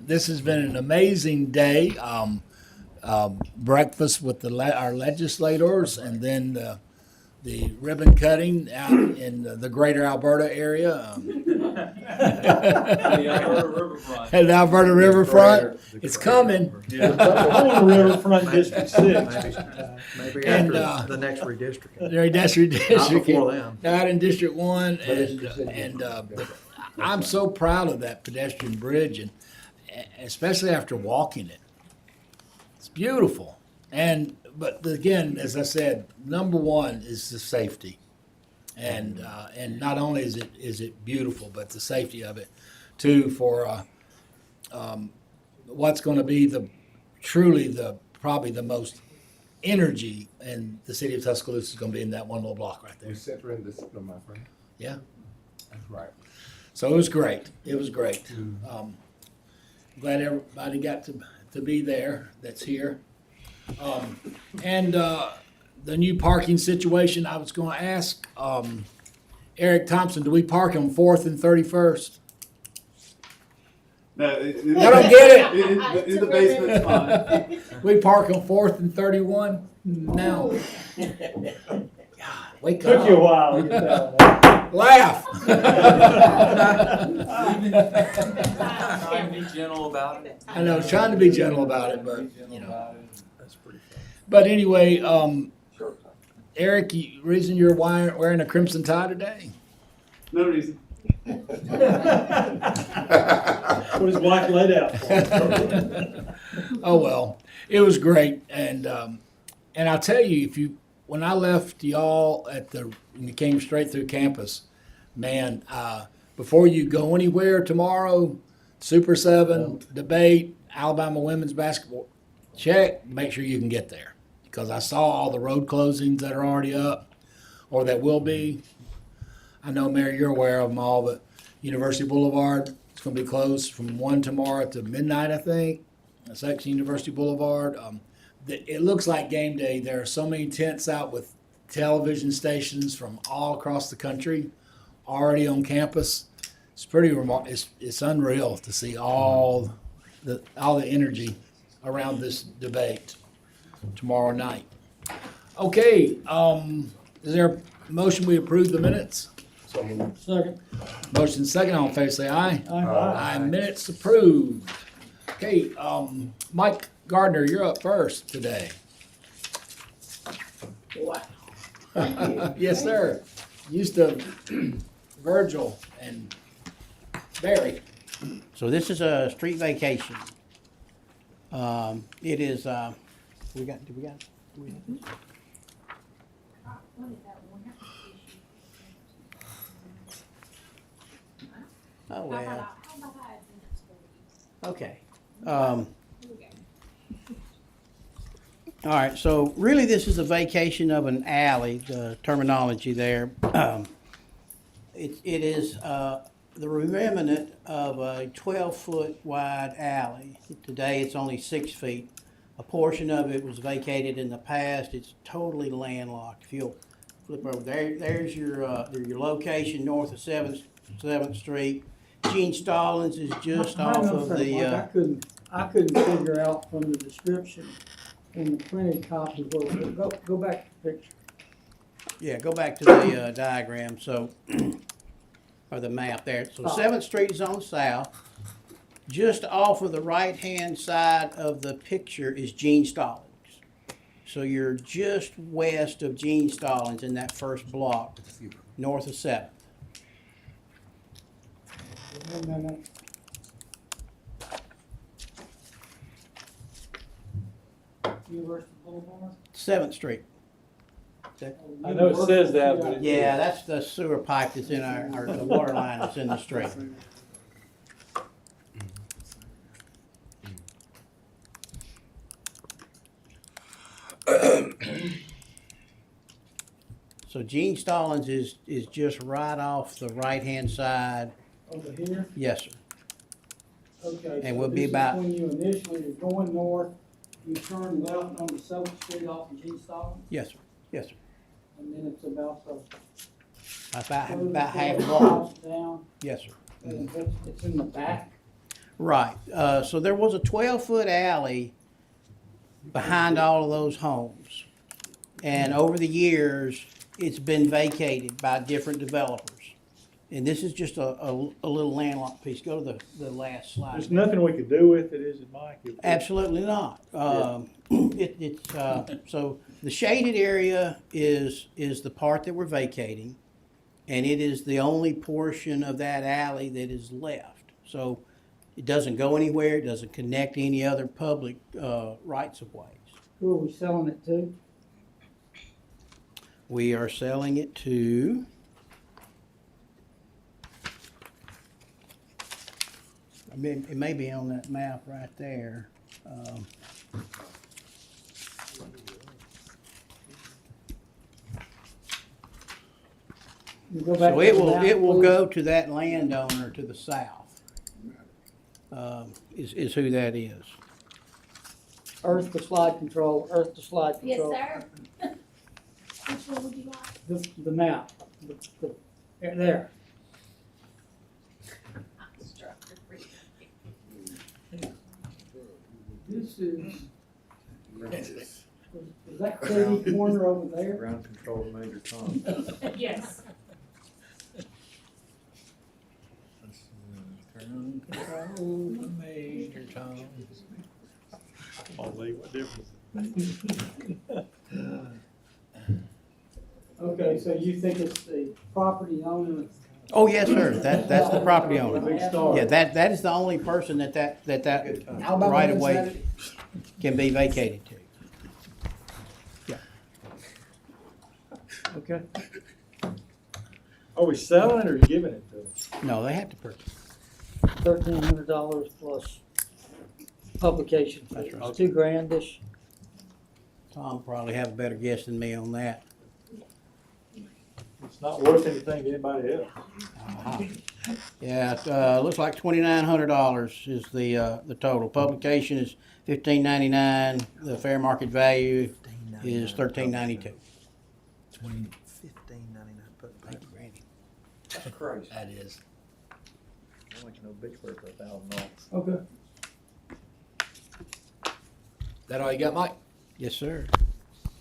This has been an amazing day. Breakfast with our legislators, and then the ribbon cutting out in the greater Alberta area. The Alberta Riverfront. At the Alberta Riverfront. It's coming. On the Riverfront District 6. Maybe And, after the next redistricting. They're district, Not before then. out in District 1, and I'm so proud of that pedestrian bridge, and especially after walking it. It's beautiful. But again, as I said, number one is the safety. And not only is it beautiful, but the safety of it too, for what's going to be probably the most energy in the city of Tuscaloosa is going to be in that one little block right there. We center in discipline, my friend. Yeah. That's right. So it was great. It was great. Glad everybody got to be there that's here. And the new parking situation, I was going to ask Eric Thompson, do we park on 4th and 31st? No, I don't get it. In the basement's fine. We park on 4th and 31? No. God, wake Took you a up. while to get that. Laugh. Trying to be gentle about it. I know, trying to be gentle about it, but, you know. That's pretty fun. But anyway, Eric, reason you're wearing a crimson tie today? No reason. What his wife laid out for. Oh well, it was great, and I'll tell you, when I left y'all when you came straight through campus, man, before you go anywhere tomorrow, Super 7 debate, Alabama women's basketball, check, make sure you can get there, because I saw all the road closings that are already up, or that will be. I know, Mary, you're aware of them all, but University Boulevard, it's going to be closed from 1 tomorrow to midnight, I think. Section University Boulevard. It looks like game day. There are so many tents out with television stations from all across the country already on campus. It's pretty remarkable. It's unreal to see all the energy around this debate tomorrow night. Okay, is there a motion we approve the minutes? So moved. Second. Motion second, all in favor say aye. Aye. Aye, minutes approved. Okay, Mike Gardner, you're up first today. Wow. Yes, sir. Used to Virgil and Barry. So this is a street vacation. It is, do we got this? Oh, well, okay. All right, so really this is a vacation of an alley, the terminology there. It is the remnant of a 12-foot wide alley. Today it's only 6 feet. A portion of it was vacated in the past. It's totally landlocked. If you'll flip over there, there's your location north of 7th Street. Gene Stallings is just off of the. I couldn't figure out from the description in the printed copy go back to the picture. Yeah, go back to the diagram, so, or the map there. So 7th Street is on the south. Just off of the right-hand side of the picture is Gene Stallings. So you're just west of Gene Stallings in that first block, north of 7th. Wait a minute. University Boulevard? 7th Street. I know it says that, but Yeah, that's the sewer pipe that's in the water line that's in the street. So Gene Stallings is just right off the right-hand side. Over here? Yes, sir. Okay. And so we'll be this is about- when you initially are going north, you turn left on the 7th Street off of G. Stallings, Yes, sir. Yes, sir. and then it's about the. About half a further block. house down, Yes, sir. and it's in the back. Right, so there was a 12-foot alley behind all of those homes. And over the years, it's been vacated by different developers. And this is just a little landlocked piece. Go to the last slide. There's nothing we could do with it, is it, Mike? Absolutely not. So the shaded area is the part that we're vacating, and it is the only portion of that alley that is left. So it doesn't go anywhere, it doesn't connect to any other public rights of ways. Who are we selling it to? We are selling it to it may be on that map right there. You go back So to it the will, map, it will please. go to that landowner to the south, is who that is. Earth to slide control, earth to slide Yes, control. sir. Which one would you like? The map, there. This is that city corner over there? Ground control Major Tom. Yes. Major Tom. Oh, Lee, what difference? Okay, so you think it's the property owner? Oh, yes, sir, that's the property owner. Big star. Yeah, that is the only person that Alabama right of wins way Saturday. can be vacated to. Okay. Are we selling it or giving it to them? No, they have to purchase. $1,300 plus publication fee. That's right. $2,000-ish. Tom probably have a better guess than me on that. It's not worth anything to anybody else. Uh-huh. Yeah, it looks like $2,900 is the total. Publication is $15.99. The fair market value is $13.92. $15.99 per Thank you, Randy. That's crazy. That is. I want to know Vicksburg for $1,000. Okay. That all you got, Mike? Yes, sir.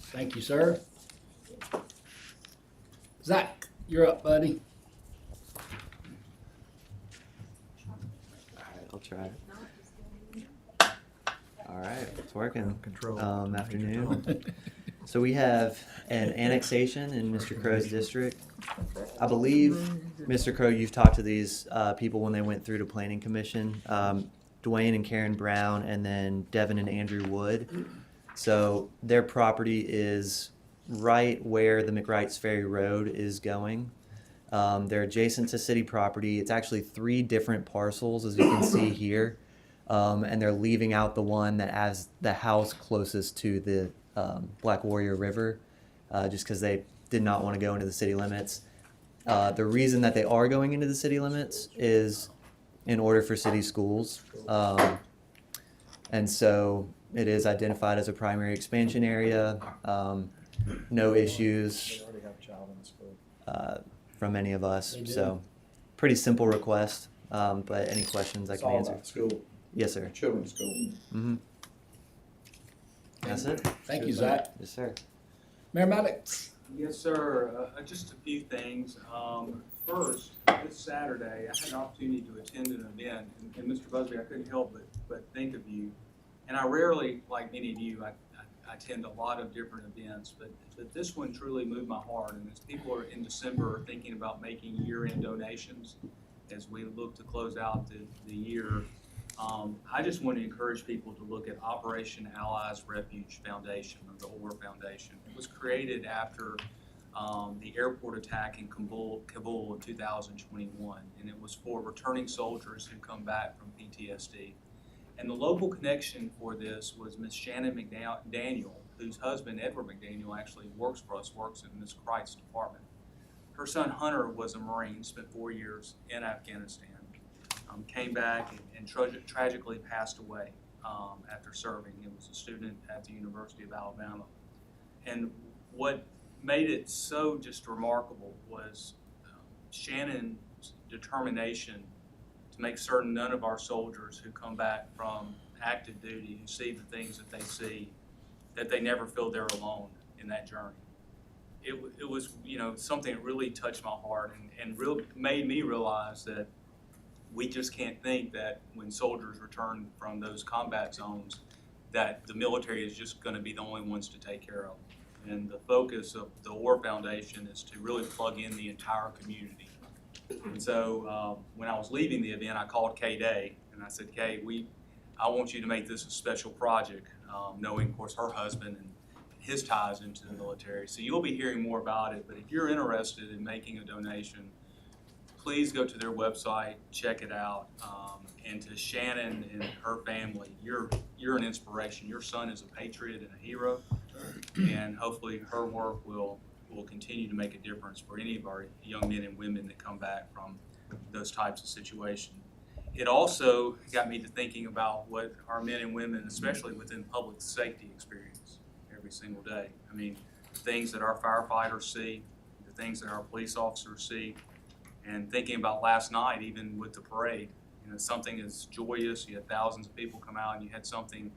Thank you, sir. Zach, you're up, buddy. I'll try. All right, it's working. Control. Afternoon. So we have an annexation in Mr. Crow's district. I believe, Mr. Crow, you've talked to these people when they went through to Planning Commission. Dwayne and Karen Brown, and then Devin and Andrew Wood. So their property is right where the McWright's Ferry Road is going. They're adjacent to city property. It's actually 3 different parcels, as you can see here. And they're leaving out the one that has the house closest to the Black Warrior River, just because they did not want to go into the city limits. The reason that they are going into the city limits is in order for city schools. And so it is identified as a primary expansion area. No issues They already have a child in the school. from any of us. They do. So pretty simple request, but any questions I It's can all answer. about school, Yes, sir. children's school. Mm-hmm. That's it. Thank you, Zach. Yes, sir. Mayor Malik. Yes, sir. Just a few things. First, this Saturday, I had an opportunity to attend an event, and Mr. Busby, I couldn't help but think of you. And I rarely, like many of you, I attend a lot of different events, but this one truly moved my heart. And as people are in December thinking about making year-end donations, as we look to close out the year, I just want to encourage people to look at Operation Allies Refuge Foundation, or the OR Foundation. It was created after the airport attack in Kabul in 2021, and it was for returning soldiers who come back from PTSD. And the local connection for this was Miss Shannon McDaniel, whose husband, Edward McDaniel, actually works for us, works in Miss Christ's department. Her son, Hunter, was a Marine, spent 4 years in Afghanistan, came back and tragically passed away after serving. He was a student at the University of Alabama. And what made it so just remarkable was Shannon's determination to make certain none of our soldiers who come back from active duty, who see the things that they see, that they never feel they're alone in that journey. It was, you know, something that really touched my heart and made me realize that we just can't think that when soldiers return from those combat zones, that the military is just going to be the only ones to take care of. And the focus of the War Foundation is to really plug in the entire community. And so when I was leaving the event, I called Kay Day and I said, Kay, I want you to make this a special project, knowing, of course, her husband and his ties into the military. So you'll be hearing more about it, but if you're interested in making a donation, please go to their website, check it out. And to Shannon and her family, you're an inspiration. Your son is a patriot and a hero, and hopefully her work will continue to make a difference for any of our young men and women that come back from those types of situations. It also got me to thinking about what our men and women, especially within public safety, experience every single day. I mean, the things that our firefighters see, the things that our police officers see, and thinking about last night, even with the parade, you know, something as joyous, you had thousands of people come out and you had something,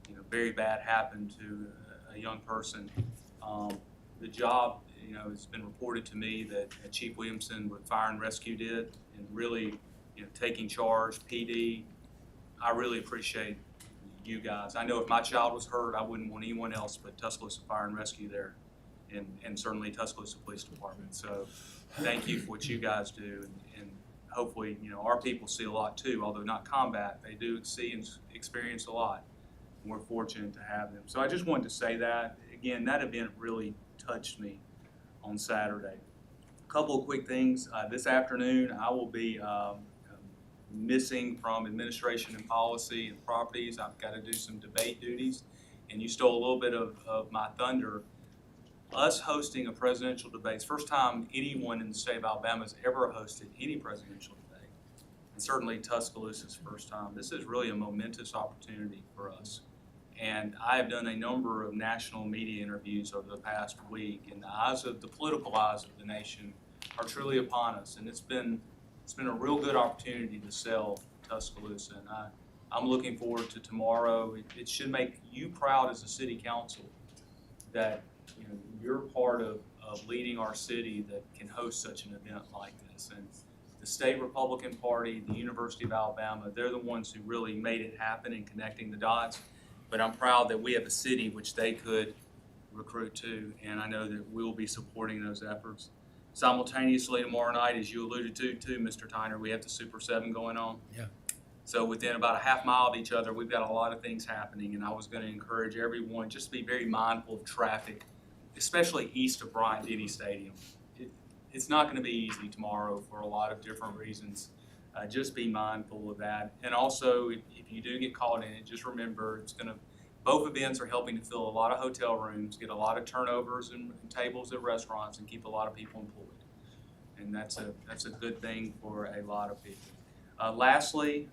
you know, very bad happen to a young person. The job, you know, it's been reported to me that Chief Williamson with Fire and Rescue did, and really, you know, taking charge, PD, I really appreciate you guys. I know if my child was hurt, I wouldn't want anyone else but Tuscaloosa Fire and Rescue there, and certainly Tuscaloosa Police Department. So thank you for what you guys do, and hopefully, you know, our people see a lot too, although not combat, they do see and experience a lot. And we're fortunate to have them. So I just wanted to say that. Again, that event really touched me on Saturday. A couple of quick things. This afternoon, I will be missing from administration and policy and properties. I've got to do some debate duties, and you stole a little bit of my thunder. Us hosting a presidential debate, it's the first time anyone in the state of Alabama has ever hosted any presidential debate, and certainly Tuscaloosa's first time. This is really a momentous opportunity for us. And I have done a number of national media interviews over the past week, and the political eyes of the nation are truly upon us. And it's been a real good opportunity to sell Tuscaloosa. And I'm looking forward to tomorrow. It should make you proud as a city council that, you know, you're part of leading our city that can host such an event like this. And the state Republican Party, the University of Alabama, they're the ones who really made it happen in connecting the dots. But I'm proud that we have a city which they could recruit to, and I know that we'll be supporting those efforts. Simultaneously tomorrow night, as you alluded to too, Mr. Tyner, we have the Super 7 going on. Yeah. So within about a half mile of each other, we've got a lot of things happening, and I was going to encourage everyone just to be very mindful of traffic, especially east of Bryant-Denny Stadium. It's not going to be easy tomorrow for a lot of different reasons. Just be mindful of that. And also, if you do get caught in it, just remember both events are helping to fill a lot of hotel rooms, get a lot of turnovers and tables at restaurants, and keep a lot of people employed. And that's a good thing for a lot of people. Lastly,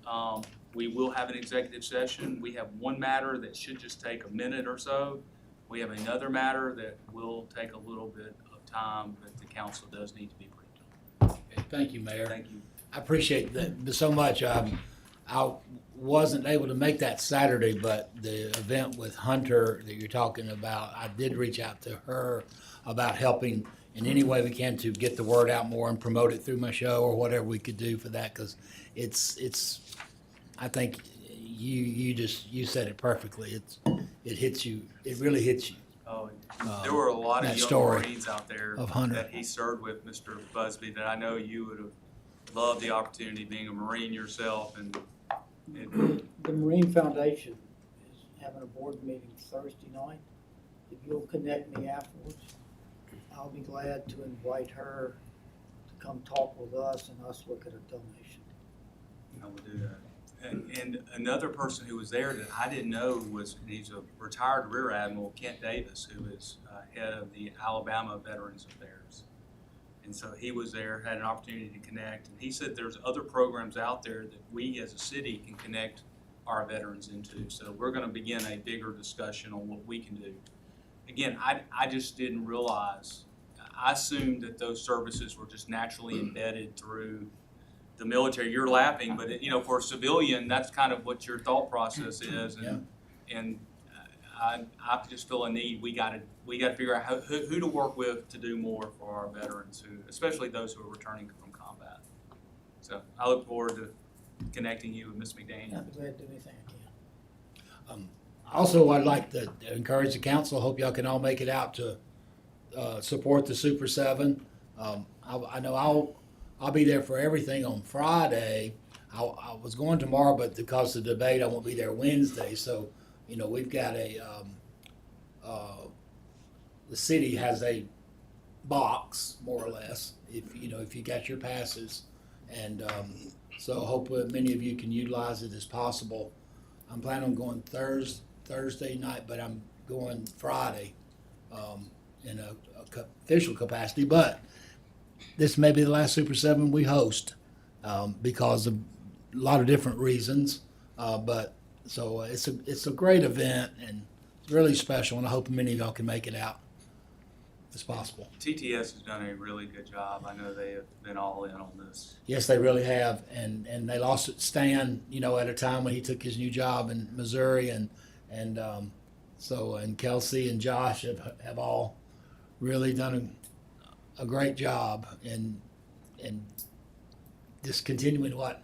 we will have an executive session. We have one matter that should just take a minute or so. We have another matter that will take a little bit of time, but the council does need to be briefed on. Okay, thank you, Mayor. Thank you. I appreciate that so much. I wasn't able to make that Saturday, but the event with Hunter that you're talking about, I did reach out to her about helping in any way we can to get the word out more and promote it through my show or whatever we could do for that, because it's I think you said it perfectly. It hits you. It really hits you. Oh, there were a lot of that young story Marines out there of Hunter. that he served with, Mr. Busby, that I know you would have loved the opportunity being a Marine yourself. And The Marine Foundation is having a board meeting Thursday night. If you'll connect me afterwards, I'll be glad to invite her to come talk with us and us look at a donation. I would do that. And another person who was there that I didn't know he's a retired Rear Admiral, Kent Davis, who is head of the Alabama Veterans Affairs. And so he was there, had an opportunity to connect. And he said there's other programs out there that we as a city can connect our veterans into. So we're going to begin a bigger discussion on what we can do. Again, I just didn't realize, I assumed that those services were just naturally embedded through the military, you're laughing, but it, you know, for a civilian, that's kind of what your thought process is, and I just feel a need. We got to figure out who to work with to do more for our veterans, especially those who are returning from combat. So I look forward to connecting you with Ms. McDaniel. I'd be glad to do anything I can. Also, I'd like to encourage the council, hope y'all can all make it out to support the Super 7. I know I'll be there for everything on Friday. I was going tomorrow, but because of the debate, I won't be there Wednesday. So, you know, we've got the city has a box, more or less, if you got your passes. And so I hope many of you can utilize it as possible. I'm planning on going Thursday night, but I'm going Friday in a official capacity. But this may be the last Super 7 we host because of a lot of different reasons. But so it's a great event and it's really special, and I hope many of y'all can make it out as possible. TTS has done a really good job. I know they have been all in on this. Yes, they really have, and they lost Stan, at a time when he took his new job in Missouri, and Kelsey and Josh have all really done a great job in just continuing what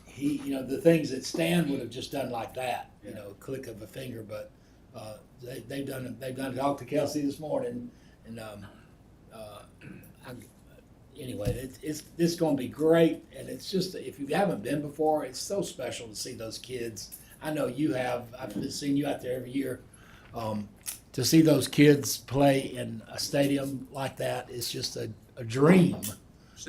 he, the things that Stan would have just done like that, click of a finger, but they've done it. Talked to Kelsey this morning, and anyway, it's going to be great, and it's just, if you haven't been before, it's so special to see those kids. I know you have. I've been seeing you out there every year. To see those kids play in a stadium like that is just a dream.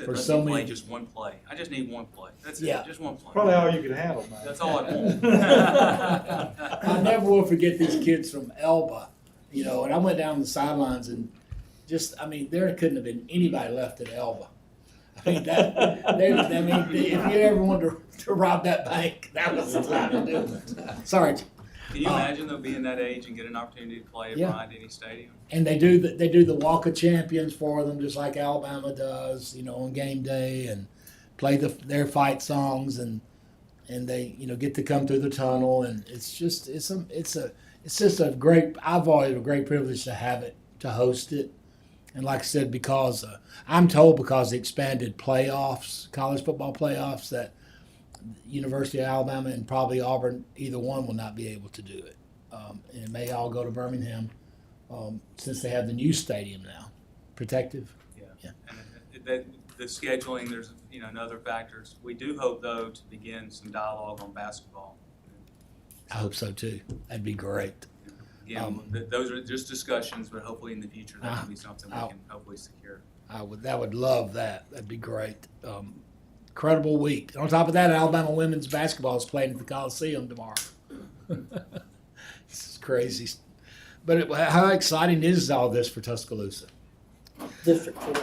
For so many, play just one play. I just need one play. That's it. Just one play. Probably all you can handle, man. That's all I want. I never will forget these kids from Elba, and I went down the sidelines and there couldn't have been anybody left at Elba. If you ever wanted to rob that bank, that was the time to do it. Sorry. Can you imagine though being that age and get an opportunity to play at Bryant-Denny Stadium? And they do the Walk of Champions for them, just like Alabama does, on game day, and play their fight songs, and they get to come through the tunnel, and it's just a great. I've always had a great privilege to have it, to host it, and like I said, because I'm told because the expanded playoffs, college football playoffs, that University of Alabama and probably Auburn, either one will not be able to do it. And it may all go to Birmingham since they have the new stadium now. Protective. Yeah. And the scheduling, there's and other factors. We do hope though to begin some dialogue on basketball. I hope so too. That'd be great. Again, those are just discussions, but hopefully in the future that can be something we can hopefully secure. I would love that. That'd be great. Incredible week. On top of that, Alabama women's basketball is playing at the Coliseum tomorrow. This is crazy. But how exciting is all this for Tuscaloosa? District 4.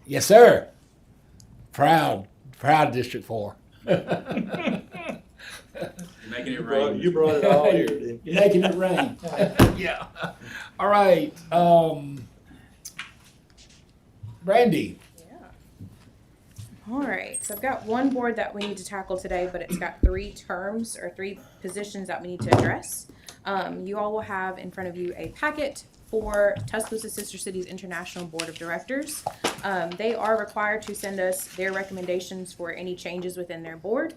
Yes, sir. Proud District 4. You're making it rain. You brought it all here, didn't you? You're making it rain. Yeah. All right. Brandy. All right, so I've got one board that we need to tackle today, but it's got 3 terms or 3 positions that we need to address. You all will have in front of you a packet for Tuscaloosa Sister Cities International Board of Directors. They are required to send us their recommendations for any changes within their board.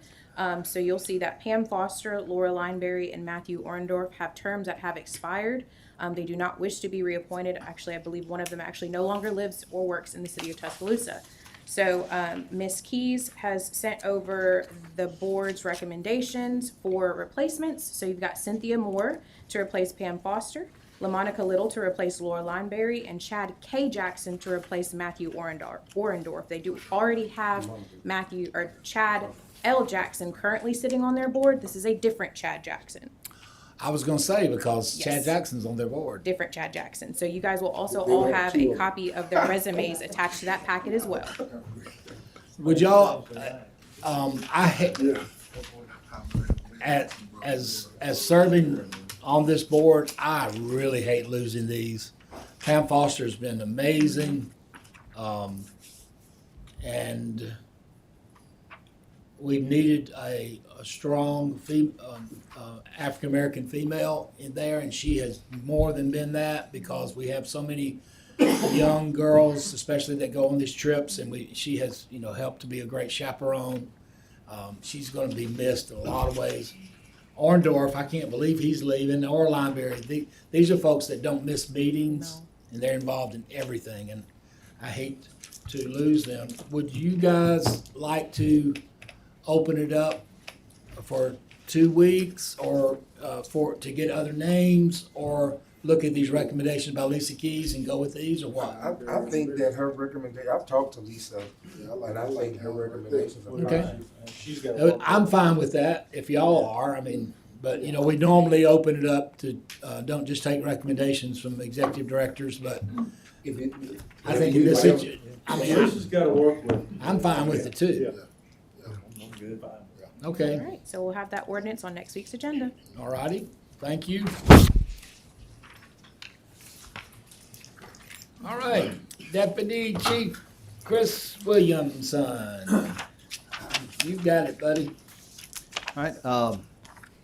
So you'll see that Pam Foster, Laura Lineberry, and Matthew Orendorf have terms that have expired. They do not wish to be reappointed. Actually, I believe one of them actually no longer lives or works in the city of Tuscaloosa. So Ms. Keys has sent over the board's recommendations for replacements. So you've got Cynthia Moore to replace Pam Foster, LaMonica Little to replace Laura Lineberry, and Chad K. Jackson to replace Matthew Orendorf. They do already have Chad L. Jackson currently sitting on their board. This is a different Chad Jackson. I was going to say, because Yes. Chad Jackson's on their board. Different Chad Jackson. So you guys will also all have a copy of their resumes attached to that packet as well. Would y'all, as serving on this board, I really hate losing these. Pam Foster's been amazing, and we've needed a strong African American female in there, and she has more than been that because we have so many young girls, especially that go on these trips, and she has helped to be a great chaperone. She's going to be missed in a lot of ways. Orndorff, I can't believe he's leaving, or Lineberry. These are folks that don't miss meetings, and they're involved in everything, and I hate to lose them. Would you guys like to open it up for 2 weeks, or to get other names, or look at these recommendations by Lisa Keys and go with these, or what? I think that her recommendation, I've talked to Lisa, and I think her recommendations are Okay. fine. She's got. I'm fine with that, if y'all are, but, we normally open it up to, don't just take recommendations from executive directors, but If it- I think in this situation, Lisa's gotta work with. I'm fine with it too. I'm good. Okay, All right, so we'll have that ordinance on next week's agenda. all righty, thank you. All right, Deputy Chief Chris Williamson. You got it, buddy. All right,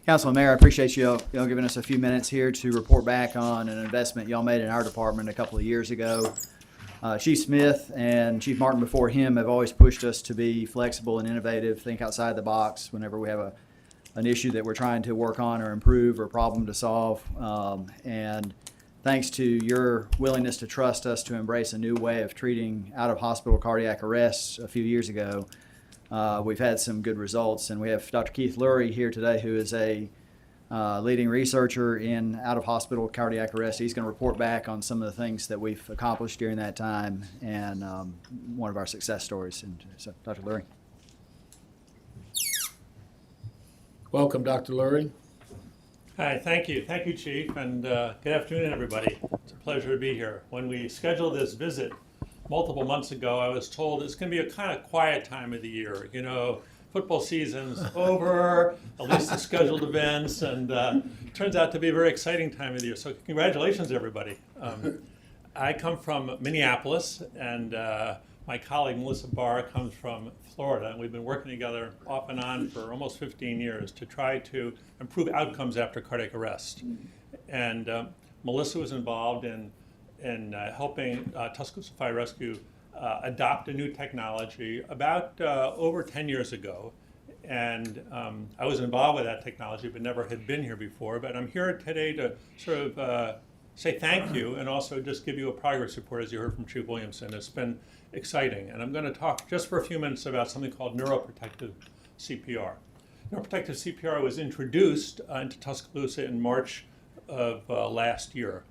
Council and Mayor, I appreciate y'all giving us a few minutes here to report back on an investment y'all made in our department a couple of years ago. Chief Smith and Chief Martin before him have always pushed us to be flexible and innovative, think outside the box whenever we have an issue that we're trying to work on or improve or problem to solve. And thanks to your willingness to trust us to embrace a new way of treating out-of-hospital cardiac arrests a few years ago, we've had some good results. And we have Dr. Keith Lurie here today, who is a leading researcher in out-of-hospital cardiac arrest. He's going to report back on some of the things that we've accomplished during that time and one of our success stories. And so, Dr. Lurie. Welcome, Dr. Lurie. Hi, thank you, Chief, and good afternoon, everybody. It's a pleasure to be here. When we scheduled this visit multiple months ago, I was told it's going to be a kind of quiet time of the year. Football season's over, at least the scheduled events, and turns out to be a very exciting time of the year. So congratulations, everybody. I come from Minneapolis, and my colleague Melissa Barr comes from Florida, and we've been working together off and on for almost 15 years to try to improve outcomes after cardiac arrest. And Melissa was involved in helping Tuscaloosa Fire Rescue adopt a new technology about over 10 years ago. And I was involved with that technology, but never had been here before. But I'm here today to sort of say thank you and also just give you a progress report, as you heard from Chief Williamson. It's been exciting. And I'm going to talk just for a few minutes about something called neuroprotective CPR. Neuroprotective CPR was introduced into Tuscaloosa in March of last year.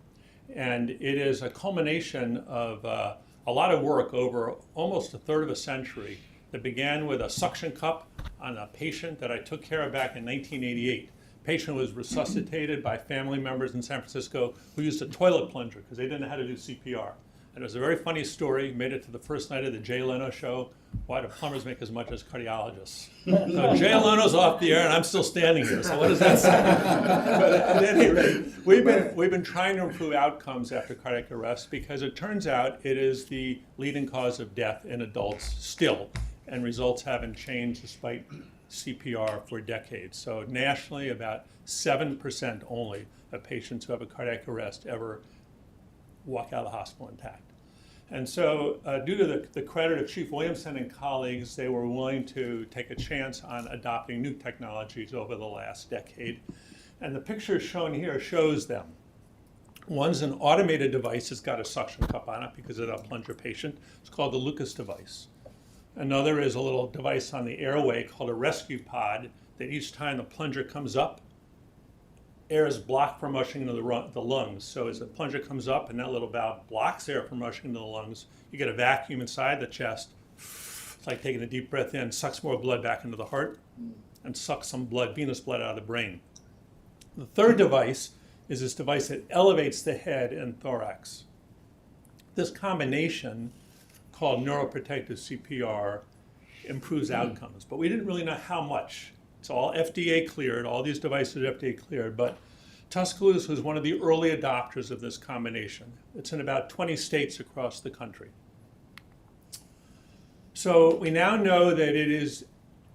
And it is a culmination of a lot of work over almost a third of a century that began with a suction cup on a patient that I took care of back in 1988. The patient was resuscitated by family members in San Francisco who used a toilet plunger because they didn't know how to do CPR. And it was a very funny story, made it to the first night of the Jay Leno show, Why Do Plumbers Make As Much as Cardiologists? So Jay Leno's off the air and I'm still standing here, so what does that say? But at any rate, we've been trying to improve outcomes after cardiac arrest because it turns out it is the leading cause of death in adults still, and results haven't changed despite CPR for decades. So nationally, about 7% only of patients who have a cardiac arrest ever walk out of the hospital intact. And so due to the credit of Chief Williamson and colleagues, they were willing to take a chance on adopting new technologies over the last decade. And the picture shown here shows them. One's an automated device that's got a suction cup on it because of a plunger patient. It's called the Lucas device. Another is a little device on the airway called a rescue pod that each time the plunger comes up, air is blocked from rushing into the lungs. So as the plunger comes up and that little valve blocks air from rushing into the lungs, you get a vacuum inside the chest. It's like taking a deep breath in, sucks more blood back into the heart, and sucks some blood, venous blood out of the brain. The third device is this device that elevates the head and thorax. This combination, called neuroprotective CPR, improves outcomes, but we didn't really know how much. It's all FDA cleared, all these devices are FDA cleared, but Tuscaloosa was one of the early adopters of this combination. It's in about 20 states across the country. So we now know that it is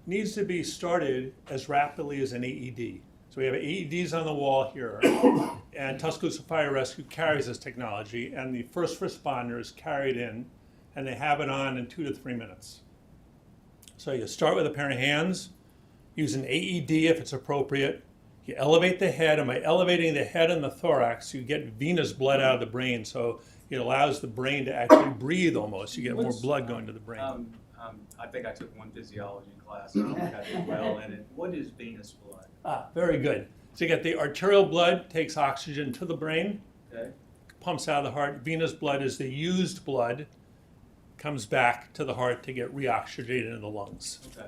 needs to be started as rapidly as an AED. So we have AEDs on the wall here, and Tuscaloosa Fire Rescue carries this technology, and the first responders carry it in, and they have it on in 2 to 3 minutes. So you start with a pair of hands, use an AED if it's appropriate. You elevate the head, and by elevating the head and the thorax, you get venous blood out of the brain, so it allows the brain to actually breathe almost. You get more blood going to the brain. I think I took one physiology class, and I don't think I did well in it. What is venous blood? Very good. So you get the arterial blood, takes oxygen to the brain, Okay. pumps out of the heart. Venous blood is the used blood, comes back to the heart to get reoxygenated in the lungs. Okay.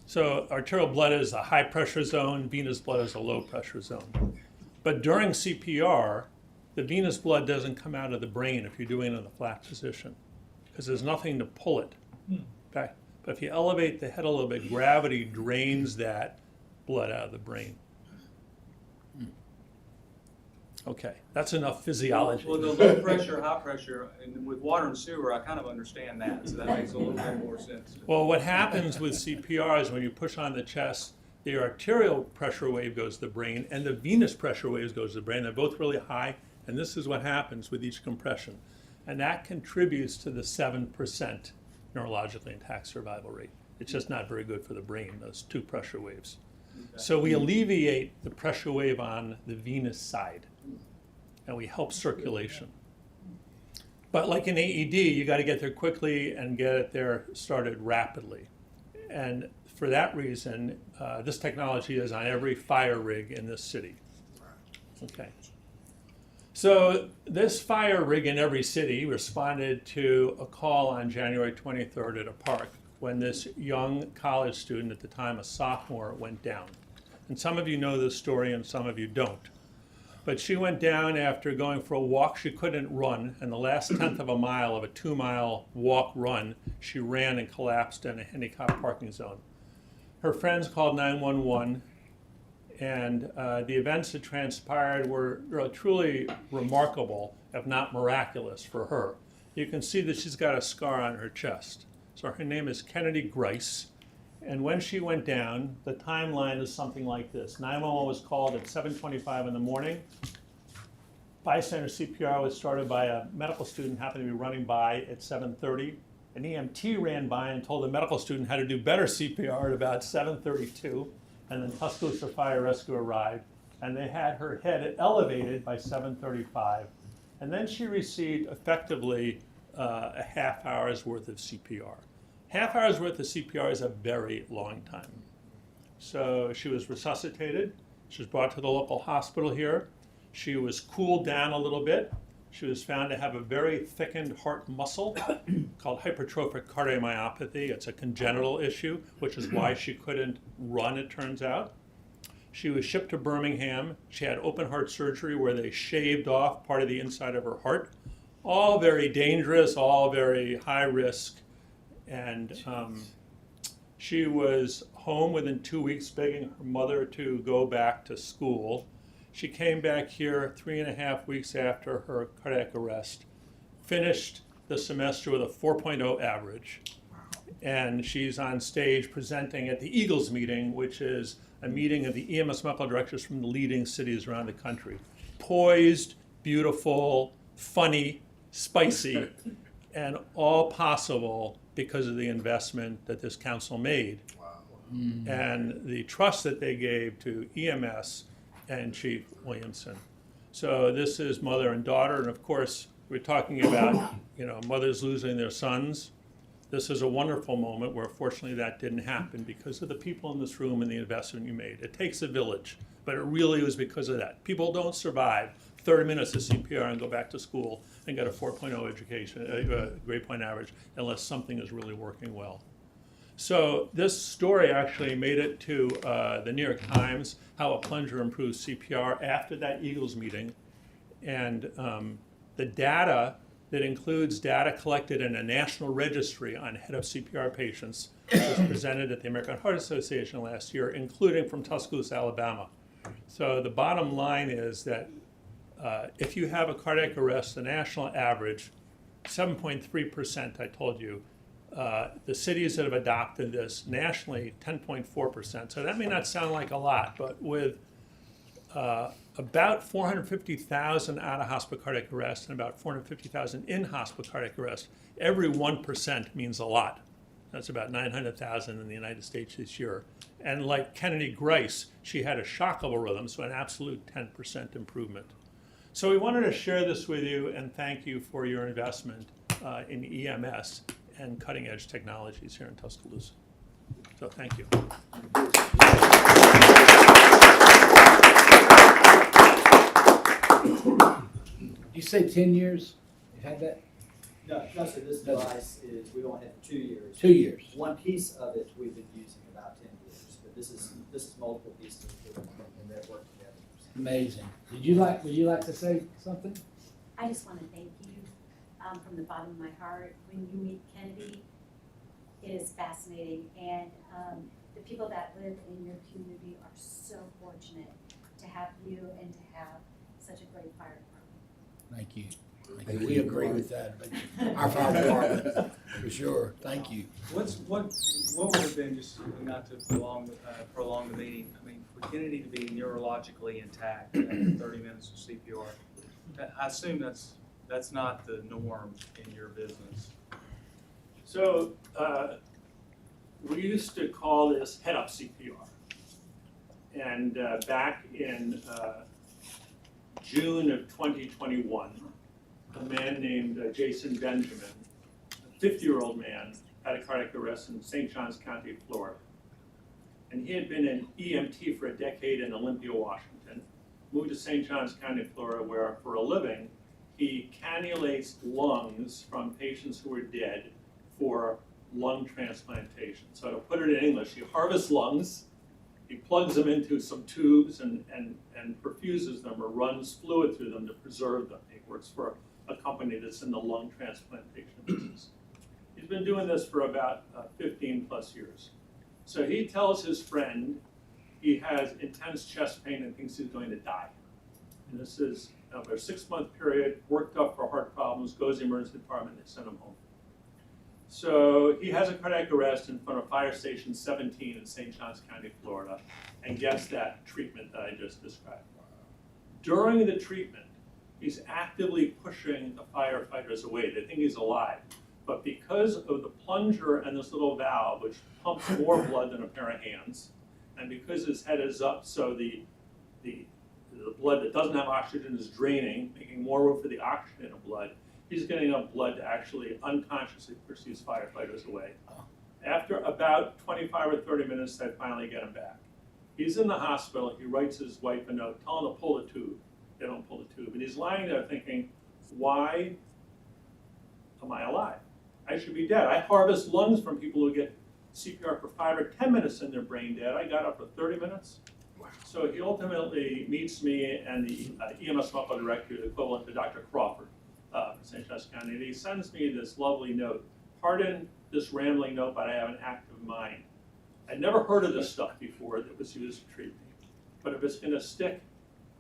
So arterial blood is a high pressure zone, venous blood is a low pressure zone. But during CPR, the venous blood doesn't come out of the brain if you're doing it in a flat position, because there's nothing to pull it. Okay. But if you elevate the head a little bit, gravity drains that blood out of the brain. Okay, that's enough physiology. Well, the low pressure, high pressure, and with water and sewer, I kind of understand that, so that makes a little bit more sense. Well, what happens with CPR is when you push on the chest, the arterial pressure wave goes to the brain and the venous pressure waves goes to the brain. They're both really high, and this is what happens with each compression. And that contributes to the 7% neurologically intact survival rate. It's just not very good for the brain, those 2 pressure waves. Okay. So we alleviate the pressure wave on the venous side, and we help circulation. But like an AED, you got to get there quickly and get it there started rapidly. And for that reason, this technology is on every fire rig in this city. Okay. So this fire rig in every city responded to a call on January 23rd at a park when this young college student, at the time a sophomore, went down. And some of you know this story and some of you don't. But she went down after going for a walk. She couldn't run, and the last 1/10 of a mile of a 2-mile walk-run, she ran and collapsed in a handicapped parking zone. Her friends called 911, and the events that transpired were truly remarkable, if not miraculous, for her. You can see that she's got a scar on her chest. So her name is Kennedy Grice. And when she went down, the timeline is something like this. 911 was called at 7:25 in the morning. Bystander CPR was started by a medical student who happened to be running by at 7:30. An EMT ran by and told the medical student how to do better CPR at about 7:32. And then Tuscaloosa Fire Rescue arrived, and they had her head elevated by 7:35. And then she received effectively a half hour's worth of CPR. Half hour's worth of CPR is a very long time. So she was resuscitated. She was brought to the local hospital here. She was cooled down a little bit. She was found to have a very thickened heart muscle called hypertrophic cardiomyopathy. It's a congenital issue, which is why she couldn't run, it turns out. She was shipped to Birmingham. She had open heart surgery where they shaved off part of the inside of her heart. All very dangerous, all very high risk. And she was home within 2 weeks begging her mother to go back to school. She came back here 3.5 weeks after her cardiac arrest, finished the semester with a 4.0 average. And she's on stage presenting at the Eagles meeting, which is a meeting of the EMS medical directors from the leading cities around the country. Poised, beautiful, funny, spicy, and all possible because of the investment that this council made. And the trust that they gave to EMS and Chief Williamson. So this is mother and daughter, and of course, we're talking about, mothers losing their sons. This is a wonderful moment where fortunately that didn't happen because of the people in this room and the investment you made. It takes a village, but it really was because of that. People don't survive 30 minutes of CPR and go back to school and get a 4.0 education, a grade point average, unless something is really working well. So this story actually made it to the New York Times, how a plunger improves CPR after that Eagles meeting. And the data that includes data collected in a national registry on head of CPR patients was presented at the American Heart Association last year, including from Tuscaloosa, Alabama. So the bottom line is that if you have a cardiac arrest, the national average, 7.3%, I told you, The cities that have adopted this nationally, 10.4%. So that may not sound like a lot, but with about 450,000 out of hospital cardiac arrest and about 450,000 in hospital cardiac arrest, every 1% means a lot. That's about 900,000 in the United States this year. And like Kennedy Grice, she had a shockable rhythm, so an absolute 10% improvement. So we wanted to share this with you and thank you for your investment in EMS and cutting edge technologies here in Tuscaloosa. So thank you. You say 10 years? You've had that? No, so this device is, we only had 2 years. 2 years. One piece of it we've been using about 10 years, but this is multiple pieces and they work together. Amazing. Would you like to say something? I just want to thank you from the bottom of my heart. When you meet Kennedy, it is fascinating, and the people that live in your community are so fortunate to have you and to have such a great fire department. Thank you. We agree with that. Our fire department, for sure. Thank you. What would have been, just not to prolong the meeting, I mean, for Kennedy to be neurologically intact after 30 minutes of CPR, I assume that's not the norm in your business. So we used to call this head-up CPR. And back in June of 2021, a man named Jason Benjamin, a 50-year-old man, had a cardiac arrest in St. Johns County, Florida. And he had been an EMT for a decade in Olympia, Washington, moved to St. Johns County, Florida, where for a living, he cannulates lungs from patients who are dead for lung transplantation. So to put it in English, he harvests lungs, he plugs them into some tubes and perfuses them or runs fluid through them to preserve them. He works for a company that's in the lung transplantation business. He's been doing this for about 15 plus years. So he tells his friend he has intense chest pain and thinks he's going to die. And this is over a 6-month period, worked up for heart problems, goes to the emergency department, they send him home. So he has a cardiac arrest in front of Fire Station 17 in St. Johns County, Florida, and gets that treatment that I just described. During the treatment, he's actively pushing the firefighters away. They think he's alive. But because of the plunger and this little valve, which pumps more blood than a pair of hands, and because his head is up, so the blood that doesn't have oxygen is draining, making more room for the oxygen in the blood, he's getting enough blood to actually unconsciously push these firefighters away. After about 25 or 30 minutes, they finally get him back. He's in the hospital. He writes his wife a note, tell him to pull the tube. They don't pull the tube. And he's lying there thinking, why am I alive? I should be dead. I harvest lungs from people who get CPR for 5 or 10 minutes and they're brain dead. I got up for 30 minutes. So he ultimately meets me and the EMS medical director, the equivalent to Dr. Crawford from St. Johns County, and he sends me this lovely note. Pardon this rambling note, but I have an active mind. I'd never heard of this stuff before that was used to treat me. But if it's going to stick,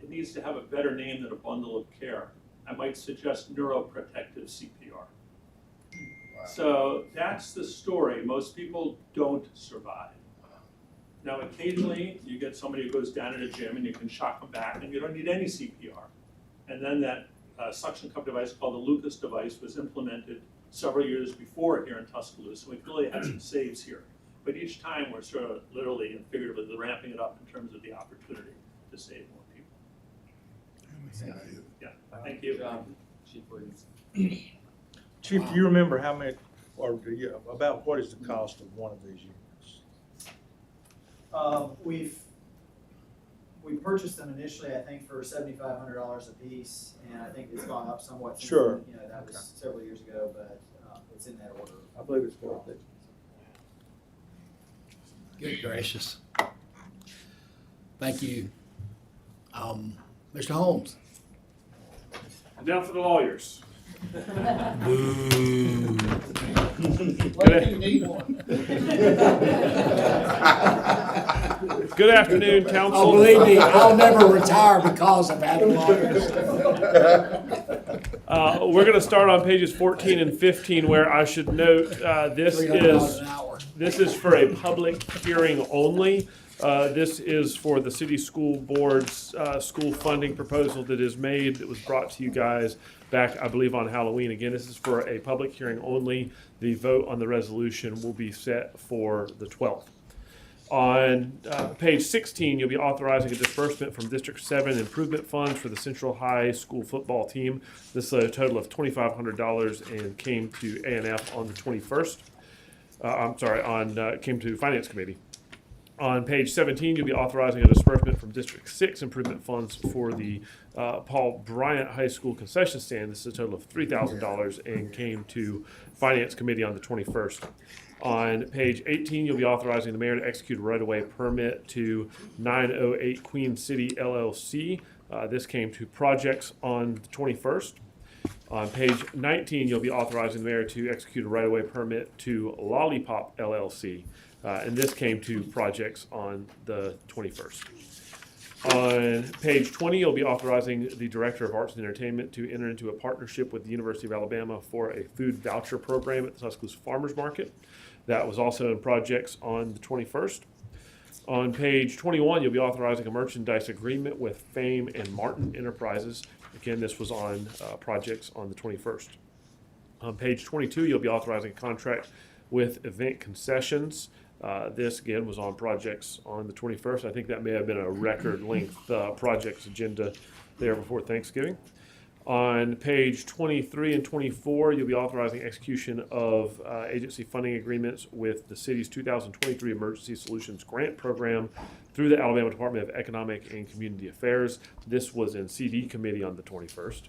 it needs to have a better name than a bundle of care. I might suggest neuroprotective CPR. Wow. So that's the story. Most people don't survive. Now, occasionally, you get somebody who goes down in a gym and you can shock them back and you don't need any CPR. And then that suction cup device called the Lucas device was implemented several years before here in Tuscaloosa. We really had some saves here. But each time we're sort of literally and figuratively ramping it up in terms of the opportunity to save more people. Yeah, thank you. Chief Williams. Chief, do you remember how many, or do you, about what is the cost of one of these units? We purchased them initially, I think, for $7,500 a piece, and I think it's gone up somewhat since Sure. then. You know, that was several years ago, but it's in that order. I believe it's worth it. Good gracious. Thank you. Mr. Holmes. Down for the lawyers. Boo. Good afternoon, council. Oh, believe me, I'll never retire because of having lawyers. We're going to start on pages 14 and 15, where I should note this $300 an hour. is for a public hearing only. This is for the city school board's school funding proposal that is made, that was brought to you guys back, I believe, on Halloween. Again, this is for a public hearing only. The vote on the resolution will be set for the 12th. On page 16, you'll be authorizing a disbursement from District 7 improvement funds for the Central High School football team. This is a total of $2,500 and came to A&F on the 21st. Came to Finance Committee. On page 17, you'll be authorizing a disbursement from District 6 improvement funds for the Paul Bryant High School concession stand. This is a total of $3,000 and came to Finance Committee on the 21st. On page 18, you'll be authorizing the mayor to execute a right-of-way permit to 908 Queen City LLC. This came to projects on the 21st. On page 19, you'll be authorizing the mayor to execute a right-of-way permit to Lollipop LLC. And this came to projects on the 21st. On page 20, you'll be authorizing the Director of Arts and Entertainment to enter into a partnership with the University of Alabama for a food voucher program at the Tuscaloosa Farmers Market. That was also in projects on the 21st. On page 21, you'll be authorizing a merchandise agreement with Fame and Martin Enterprises. Again, this was on projects on the 21st. On page 22, you'll be authorizing a contract with Event Concessions. This, again, was on projects on the 21st. I think that may have been a record length projects agenda there before Thanksgiving. On page 23 and 24, you'll be authorizing execution of agency funding agreements with the city's 2023 Emergency Solutions Grant Program through the Alabama Department of Economic and Community Affairs. This was in CD committee on the 21st.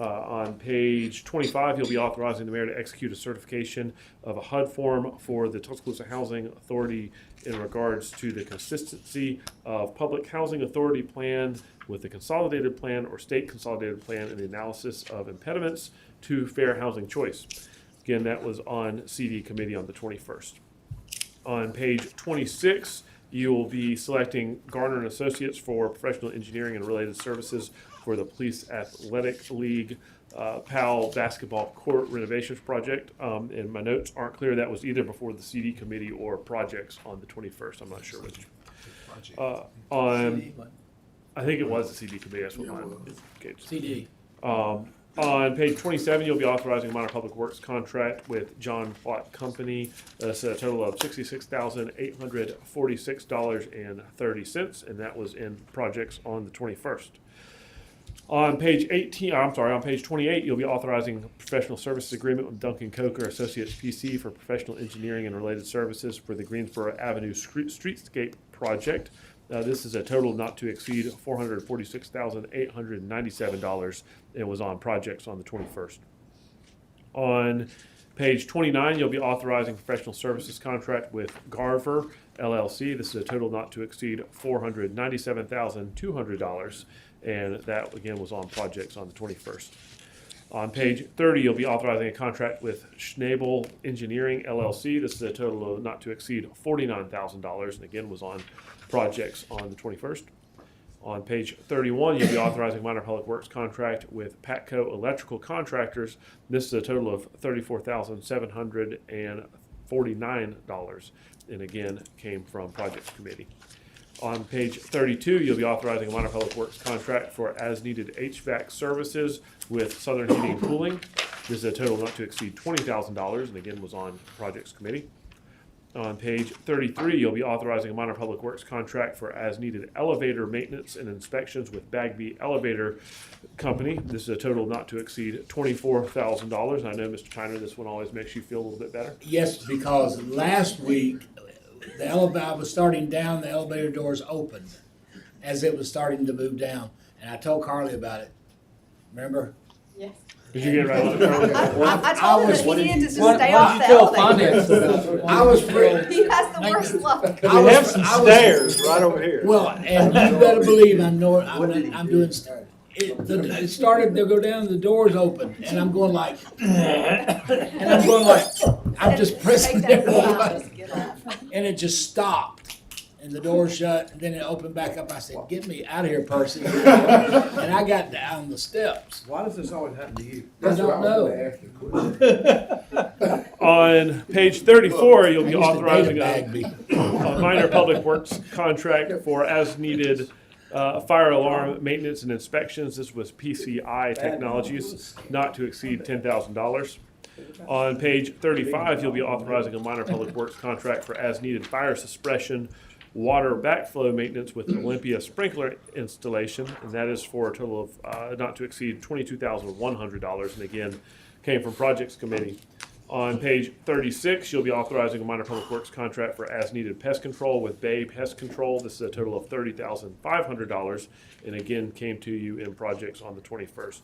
On page 25, you'll be authorizing the mayor to execute a certification of a HUD form for the Tuscaloosa Housing Authority in regards to the consistency of public housing authority plan with the consolidated plan or state consolidated plan and the analysis of impediments to fair housing choice. Again, that was on CD committee on the 21st. On page 26, you will be selecting Garner and Associates for professional engineering and related services for the Police Athletic League PAL basketball court renovations project. And my notes aren't clear. That was either before the CD committee or projects on the 21st. I'm not sure which. I think it was the CD committee. That's what mine indicates. CD. On page 27, you'll be authorizing a minor public works contract with John Plott Company. That's a total of $66,846.30, and that was in projects on the 21st. On page 28, you'll be authorizing a professional services agreement with Duncan Coker Associates PC for professional engineering and related services for the Greensboro Avenue Streetscape project. This is a total not to exceed $446,897. It was on projects on the 21st. On page 29, you'll be authorizing professional services contract with Garver LLC. This is a total not to exceed $497,200. And that, again, was on projects on the 21st. On page 30, you'll be authorizing a contract with Schnabel Engineering LLC. This is a total of not to exceed $49,000, and again, was on projects on the 21st. On page 31, you'll be authorizing a minor public works contract with Patco Electrical Contractors. This is a total of $34,749, and again, came from Projects Committee. On page 32, you'll be authorizing a minor public works contract for as-needed HVAC services with Southern Heating and Cooling. This is a total not to exceed $20,000, and again was on Projects Committee. On page 33, you'll be authorizing a minor public works contract for as-needed elevator maintenance and inspections with Bagby Elevator Company. This is a total not to exceed $24,000. I know, Mr. Tyner, this one always makes you feel a little bit better. Yes, because last week, I was starting down, the elevator doors opened as it was starting to move down. And I told Carly about it. Remember? Yes. Did you get it right on the phone? I told him that he needed to just stay off the elevator. I was pretty. He has the worst luck. We have some stairs right over here. Well, and you better believe I'm doing it started to go down, the doors open, and I'm going like, I'm just pressing it, and it just stopped. and the door shut, and then it opened back up. I said, "Get me out of here, Percy!" And I got down the steps. Why does this always happen to you? I don't know. On page 34, you'll I be used to authorizing date a a Bagby. minor public works contract for as-needed fire alarm maintenance and inspections. This was PCI Technologies, not to exceed $10,000. On page 35, you'll be authorizing a minor public works contract for as-needed fire suppression, water backflow maintenance with Olympia sprinkler installation, and that is for a total of not to exceed $22,100, and again, came from Projects Committee. On page 36, you'll be authorizing a minor public works contract for as-needed pest control with Bay Pest Control. This is a total of $30,500, and again, came to you in projects on the 21st.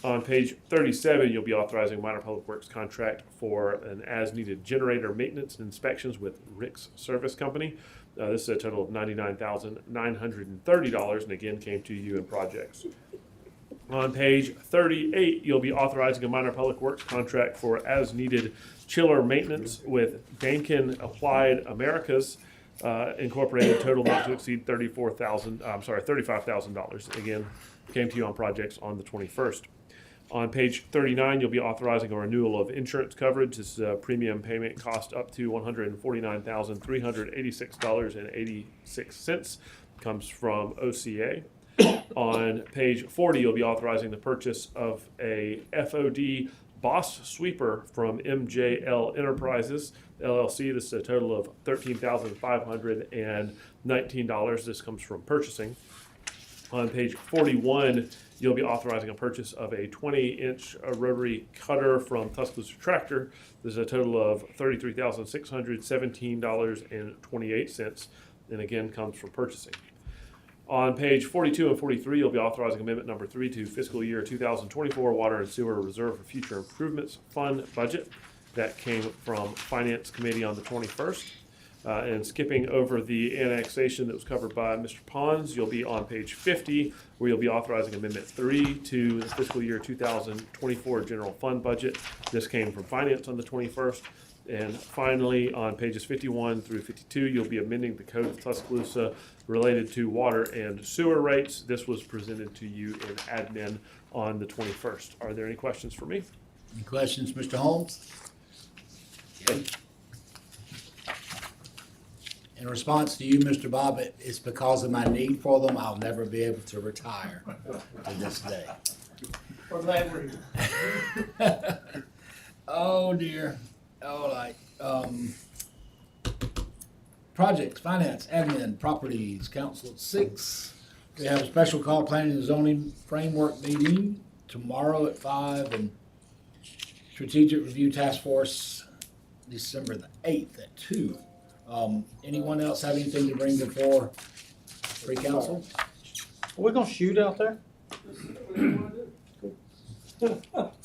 On page 37, you'll be authorizing a minor public works contract for an as-needed generator maintenance and inspections with Rick's Service Company. This is a total of $99,930, and again, came to you in projects. On page 38, you'll be authorizing a minor public works contract for as-needed chiller maintenance with Dankin Applied Americas Incorporated, total not to exceed $35,000. Again, came to you on projects on the 21st. On page 39, you'll be authorizing a renewal of insurance coverage. This is a premium payment cost up to $149,386.86. Comes from OCA. On page 40, you'll be authorizing the purchase of a FOD Boss Sweeper from MJL Enterprises, LLC. This is a total of $13,519. This comes from purchasing. On page 41, you'll be authorizing a purchase of a 20-inch rotary cutter from Tuscaloosa Tractor. This is a total of $33,617.28, and again comes from purchasing. On page 42 and 43, you'll be authorizing amendment number 3 to fiscal year 2024 Water and Sewer Reserve for Future Improvements Fund budget. That came from Finance Committee on the 21st. And skipping over the annexation that was covered by Mr. Pons, you'll be on page 50, where you'll be authorizing amendment 3 to the fiscal year 2024 general fund budget. This came from Finance on the 21st. And finally, on pages 51 through 52, you'll be amending the Code of Tuscaloosa related to water and sewer rates. This was presented to you in admin on the 21st. Are there any questions for me? Any questions, Mr. Holmes? Okay. In response to you, Mr. Bobbitt, it's because of my need for them, I'll never be able to retire to this day. For that reason. Oh, dear. All right. Projects, finance, admin, properties, council at 6. We have a special call planning and zoning framework meeting tomorrow at 5, and strategic review task force December the 8th at 2. Anyone else have anything to bring before free council? Are we gonna shoot out there?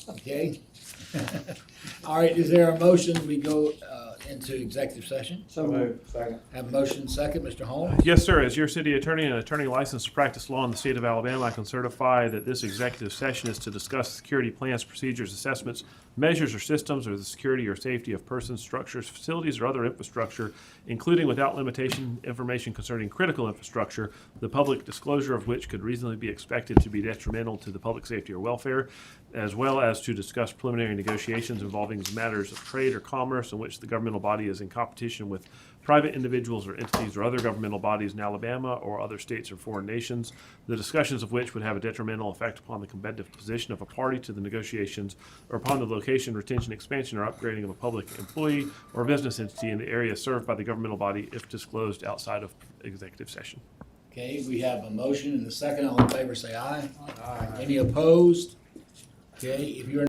Okay. All right, is there a motion? We go into executive session. So moved. Second. Have a motion second, Mr. Holmes? Yes, sir. As your city attorney and attorney licensed to practice law in the state of Alabama, I can certify that this executive session is to discuss security plans, procedures, assessments, measures or systems, or the security or safety of persons, structures, facilities, or other infrastructure, including without limitation information concerning critical infrastructure, the public disclosure of which could reasonably be expected to be detrimental to the public safety or welfare, as well as to discuss preliminary negotiations involving matters of trade or commerce in which the governmental body is in competition with private individuals or entities or other governmental bodies in Alabama or other states or foreign nations, the discussions of which would have a detrimental effect upon the competitive position of a party to the negotiations or upon the location, retention, expansion, or upgrading of a public employee or business entity in the area served by the governmental body if disclosed outside of executive session. Okay, we have a motion and a second. All in favor say aye. Aye. Any opposed? Okay, if you're